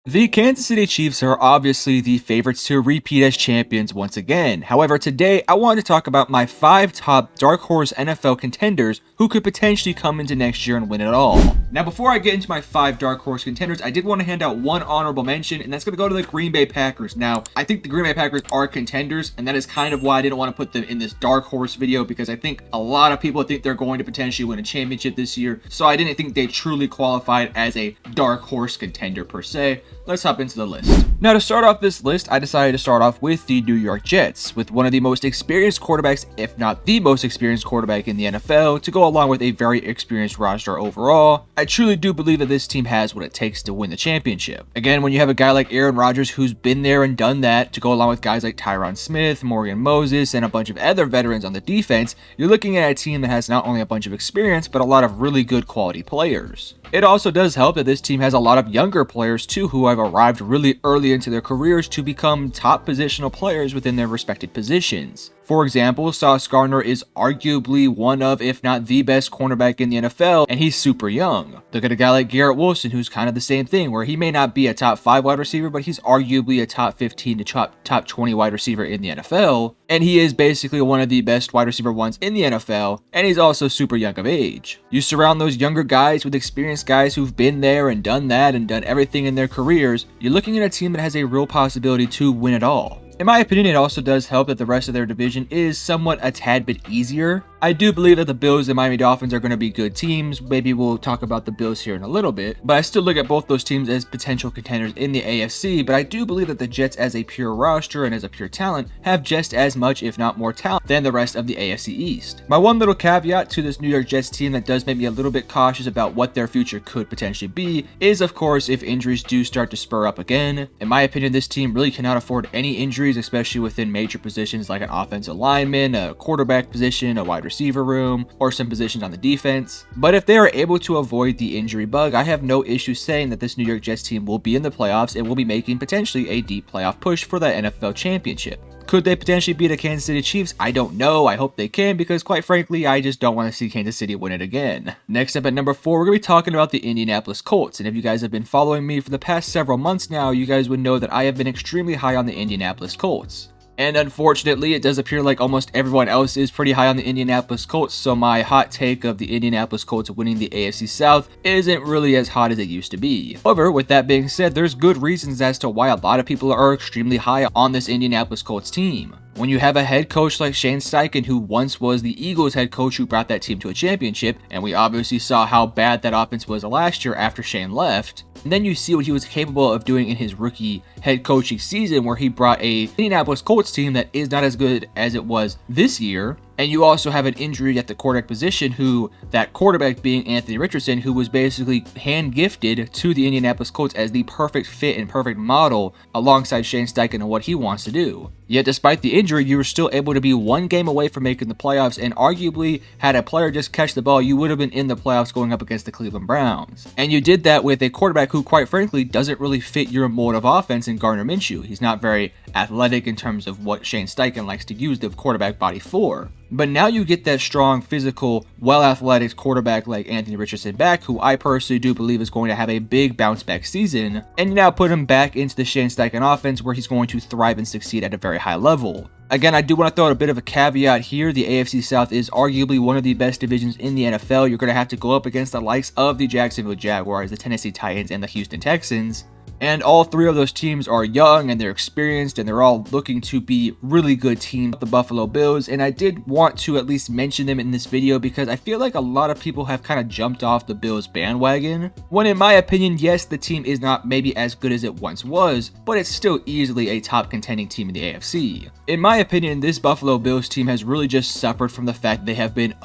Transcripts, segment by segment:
The Kansas City Chiefs are obviously the favorites to repeat as champions once again. However, today I wanted to talk about my 5 top dark horse NFL contenders who could potentially come into next year and win it all. Now, before I get into my 5 dark horse contenders, I did want to hand out one honorable mention, and that's going to go to the Green Bay Packers. Now, I think the Green Bay Packers are contenders, and that is kind of why I didn't want to put them in this dark horse video, because I think a lot of people think they're going to potentially win a championship this year, so I didn't think they truly qualified as a dark horse contender per se. Let's hop into the list. Now, to start off this list, I decided to start off with the New York Jets, with one of the most experienced quarterbacks, if not the most experienced quarterback in the NFL, to go along with a very experienced roster overall. I truly do believe that this team has what it takes to win the championship. Again, when you have a guy like Aaron Rodgers who's been there and done that, to go along with guys like Tyron Smith, Morgan Moses, and a bunch of other veterans on the defense, you're looking at a team that has not only a bunch of experience, but a lot of really good quality players. It also does help that this team has a lot of younger players too who have arrived really early into their careers to become top positional players within their respected positions. For example, Sauce Gardner is arguably one of, if not the best cornerback in the NFL, and he's super young. Look at a guy like Garrett Wilson, who's kind of the same thing, where he may not be a top 5 wide receiver, but he's arguably a top 15 to top 20 wide receiver in the NFL, and he is basically one of the best wide receiver ones in the NFL, and he's also super young of age. You surround those younger guys with experienced guys who've been there and done that and done everything in their careers, you're looking at a team that has a real possibility to win it all. In my opinion, it also does help that the rest of their division is somewhat a tad bit easier. I do believe that the Bills and Miami Dolphins are going to be good teams. Maybe we'll talk about the Bills here in a little bit, but I still look at both those teams as potential contenders in the AFC, but I do believe that the Jets as a pure roster and as a pure talent have just as much, if not more talent than the rest of the AFC East. My one little caveat to this New York Jets team that does make me a little bit cautious about what their future could potentially be is, of course, if injuries do start to spur up again. In my opinion, this team really cannot afford any injuries, especially within major positions like an offensive lineman, a quarterback position, a wide receiver room, or some positions on the defense. But if they are able to avoid the injury bug, I have no issue saying that this New York Jets team will be in the playoffs and will be making potentially a deep playoff push for the NFL championship. Could they potentially beat the Kansas City Chiefs? I don't know. I hope they can, because quite frankly, I just don't want to see Kansas City win it again. Next up at number 4, we're going to be talking about the Indianapolis Colts. And if you guys have been following me for the past several months now, you guys would know that I have been extremely high on the Indianapolis Colts. And unfortunately, it does appear like almost everyone else is pretty high on the Indianapolis Colts, so my hot take of the Indianapolis Colts winning the AFC South isn't really as hot as it used to be. However, with that being said, there's good reasons as to why a lot of people are extremely high on this Indianapolis Colts team. When you have a head coach like Shane Steichen, who once was the Eagles head coach who brought that team to a championship, and we obviously saw how bad that offense was last year after Shane left, and then you see what he was capable of doing in his rookie head coaching season, where he brought a Indianapolis Colts team that is not as good as it was this year. And you also have an injury at the quarterback position, who that quarterback being Anthony Richardson, who was basically hand gifted to the Indianapolis Colts as the perfect fit and perfect model alongside Shane Steichen and what he wants to do. Yet despite the injury, you were still able to be one game away from making the playoffs, and arguably had a player just catch the ball, you would have been in the playoffs going up against the Cleveland Browns. And you did that with a quarterback who, quite frankly, doesn't really fit your mold of offense in Gardner Minshew. He's not very athletic in terms of what Shane Steichen likes to use the quarterback body for. But now you get that strong, physical, well-athletic quarterback like Anthony Richardson back, who I personally do believe is going to have a big bounce-back season, and you now put him back into the Shane Steichen offense where he's going to thrive and succeed at a very high level. Again, I do want to throw out a bit of a caveat here. The AFC South is arguably one of the best divisions in the NFL. You're going to have to go up against the likes of the Jacksonville Jaguars, the Tennessee Titans, and the Houston Texans. And all 3 of those teams are young and they're experienced and they're all looking to be really good teams, the Buffalo Bills. And I did want to at least mention them in this video because I feel like a lot of people have kind of jumped off the Bills bandwagon. When in my opinion, yes, the team is not maybe as good as it once was, but it's still easily a top contending team in the AFC. In my opinion, this Buffalo Bills team has really just suffered from the fact they have been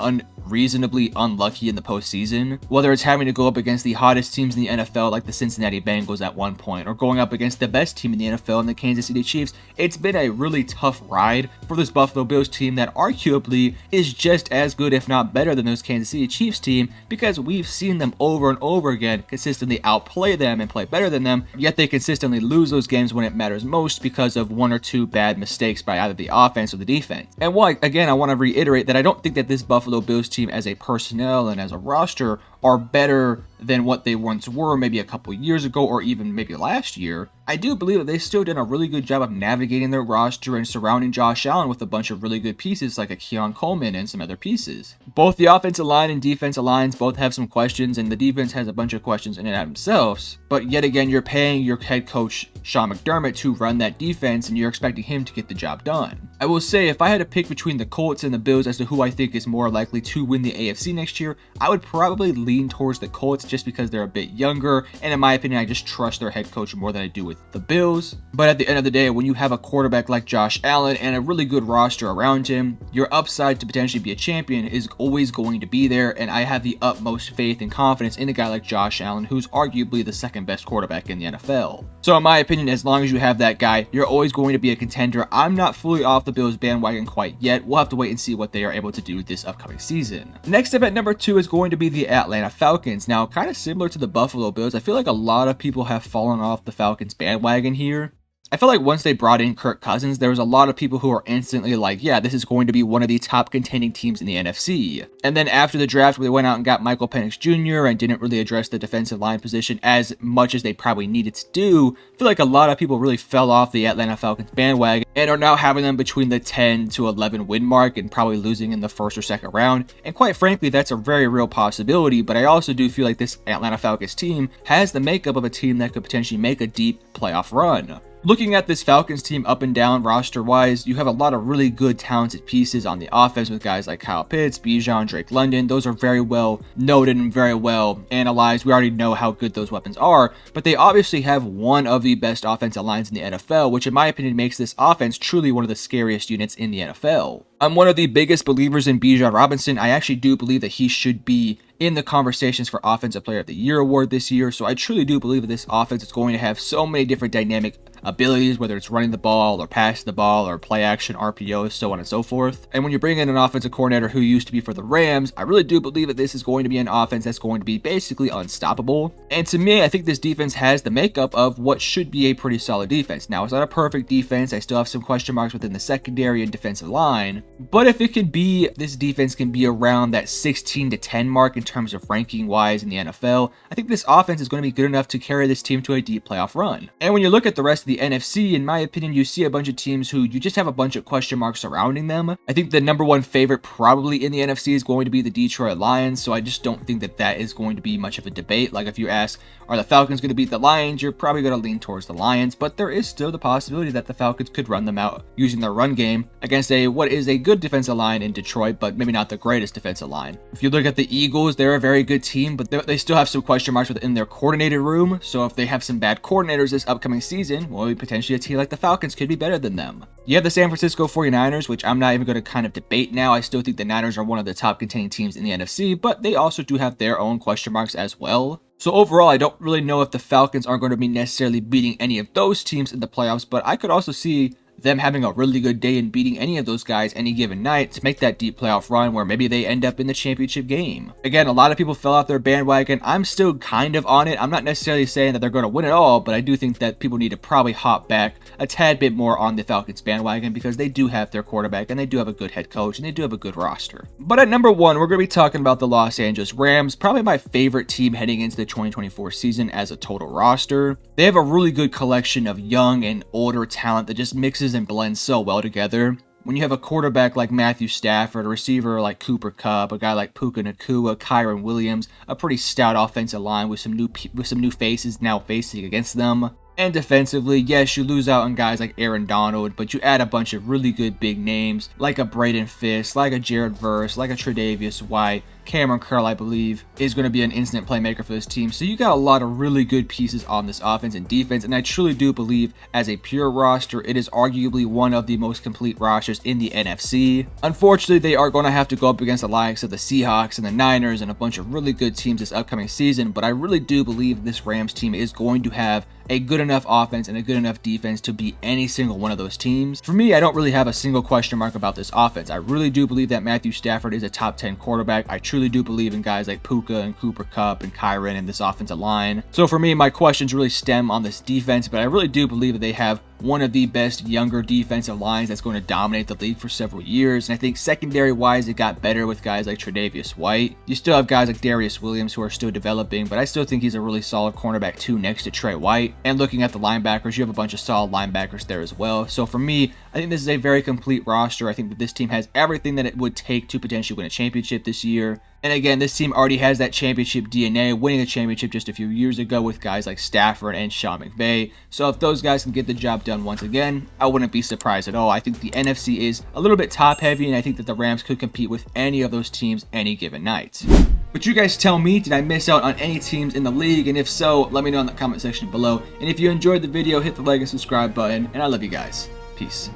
reasonably unlucky in the postseason, whether it's having to go up against the hottest teams in the NFL like the Cincinnati Bengals at one point, or going up against the best team in the NFL in the Kansas City Chiefs. It's been a really tough ride for this Buffalo Bills team that arguably is just as good, if not better, than those Kansas City Chiefs team, because we've seen them over and over again consistently outplay them and play better than them, yet they consistently lose those games when it matters most because of 1 or 2 bad mistakes by either the offense or the defense. And again, I want to reiterate that I don't think that this Buffalo Bills team as a personnel and as a roster are better than what they once were maybe a couple years ago or even maybe last year, I do believe that they still did a really good job of navigating their roster and surrounding Josh Allen with a bunch of really good pieces like a Keon Coleman and some other pieces. Both the offensive line and defensive lines both have some questions, and the defense has a bunch of questions in and of themselves. But yet again, you're paying your head coach Sean McDermott to run that defense, and you're expecting him to get the job done. I will say, if I had to pick between the Colts and the Bills as to who I think is more likely to win the AFC next year, I would probably lean towards the Colts just because they're a bit younger, and in my opinion, I just trust their head coach more than I do with the Bills. But at the end of the day, when you have a quarterback like Josh Allen and a really good roster around him, your upside to potentially be a champion is always going to be there, and I have the utmost faith and confidence in a guy like Josh Allen, who's arguably the second best quarterback in the NFL. So in my opinion, as long as you have that guy, you're always going to be a contender. I'm not fully off the Bills bandwagon quite yet. We'll have to wait and see what they are able to do this upcoming season. Next up at number 2 is going to be the Atlanta Falcons. Now, kind of similar to the Buffalo Bills, I feel like a lot of people have fallen off the Falcons bandwagon here. I feel like once they brought in Kirk Cousins, there was a lot of people who are instantly like, yeah, this is going to be one of the top contending teams in the NFC. And then after the draft, where they went out and got Michael Penix Jr. and didn't really address the defensive line position as much as they probably needed to do, I feel like a lot of people really fell off the Atlanta Falcons bandwagon and are now having them between the 10 to 11 win mark and probably losing in the first or second round. And quite frankly, that's a very real possibility, but I also do feel like this Atlanta Falcons team has the makeup of a team that could potentially make a deep playoff run. Looking at this Falcons team up and down roster-wise, you have a lot of really good talented pieces on the offense with guys like Kyle Pitts, Bijan, Drake London. Those are very well noted and very well analyzed. We already know how good those weapons are, but they obviously have one of the best offensive lines in the NFL, which in my opinion makes this offense truly one of the scariest units in the NFL. I'm one of the biggest believers in Bijan Robinson. I actually do believe that he should be in the conversations for Offensive Player of the Year award this year, so I truly do believe that this offense is going to have so many different dynamic abilities, whether it's running the ball or passing the ball or play action, RPOs, so on and so forth. And when you bring in an offensive coordinator who used to be for the Rams, I really do believe that this is going to be an offense that's going to be basically unstoppable. And to me, I think this defense has the makeup of what should be a pretty solid defense. Now, it's not a perfect defense. I still have some question marks within the secondary and defensive line, but if it can be, this defense can be around that 16 to 10 mark in terms of ranking wise in the NFL, I think this offense is going to be good enough to carry this team to a deep playoff run. And when you look at the rest of the NFC, in my opinion, you see a bunch of teams who you just have a bunch of question marks surrounding them. I think the number one favorite probably in the NFC is going to be the Detroit Lions, so I just don't think that that is going to be much of a debate. Like if you ask, are the Falcons going to beat the Lions? You're probably going to lean towards the Lions, but there is still the possibility that the Falcons could run them out using their run game against what is a good defensive line in Detroit, but maybe not the greatest defensive line. If you look at the Eagles, they're a very good team, but they still have some question marks within their coordinated room, so if they have some bad coordinators this upcoming season, well, potentially a team like the Falcons could be better than them. You have the San Francisco 49ers, which I'm not even going to kind of debate now. I still think the Niners are one of the top contending teams in the NFC, but they also do have their own question marks as well. So overall, I don't really know if the Falcons are going to be necessarily beating any of those teams in the playoffs, but I could also see them having a really good day and beating any of those guys any given night to make that deep playoff run where maybe they end up in the championship game. Again, a lot of people fell off their bandwagon. I'm still kind of on it. I'm not necessarily saying that they're going to win it all, but I do think that people need to probably hop back a tad bit more on the Falcons bandwagon because they do have their quarterback and they do have a good head coach and they do have a good roster. But at number 1, we're going to be talking about the Los Angeles Rams, probably my favorite team heading into the 2024 season as a total roster. They have a really good collection of young and older talent that just mixes and blends so well together. When you have a quarterback like Matthew Stafford, a receiver like Cooper Kupp, a guy like Puka Nacua, Kyron Williams, a pretty stout offensive line with some new faces now facing against them. And defensively, yes, you lose out on guys like Aaron Donald, but you add a bunch of really good big names like a Braden Fisk, like a Jared Verse, like a Tre'Davious White. Cameron Curl, I believe, is going to be an instant playmaker for this team. So you got a lot of really good pieces on this offense and defense, and I truly do believe as a pure roster, it is arguably one of the most complete rosters in the NFC. Unfortunately, they are going to have to go up against the likes of the Seahawks and the Niners and a bunch of really good teams this upcoming season, but I really do believe this Rams team is going to have a good enough offense and a good enough defense to beat any single one of those teams. For me, I don't really have a single question mark about this offense. I really do believe that Matthew Stafford is a top 10 quarterback. I truly do believe in guys like Puka and Cooper Kupp and Kyron and this offensive line. So for me, my questions really stem on this defense, but I really do believe that they have one of the best younger defensive lines that's going to dominate the league for several years. And I think secondary-wise, it got better with guys like Tre'Davious White. You still have guys like Darius Williams who are still developing, but I still think he's a really solid cornerback too next to Trey White. And looking at the linebackers, you have a bunch of solid linebackers there as well. So for me, I think this is a very complete roster. I think that this team has everything that it would take to potentially win a championship this year. And again, this team already has that championship DNA, winning a championship just a few years ago with guys like Stafford and Sean McVay. So if those guys can get the job done once again, I wouldn't be surprised at all. I think the NFC is a little bit top heavy, and I think that the Rams could compete with any of those teams any given night. But you guys tell me, did I miss out on any teams in the league? And if so, let me know in the comment section below. And if you enjoyed the video, hit the like and subscribe button, and I love you guys. Peace.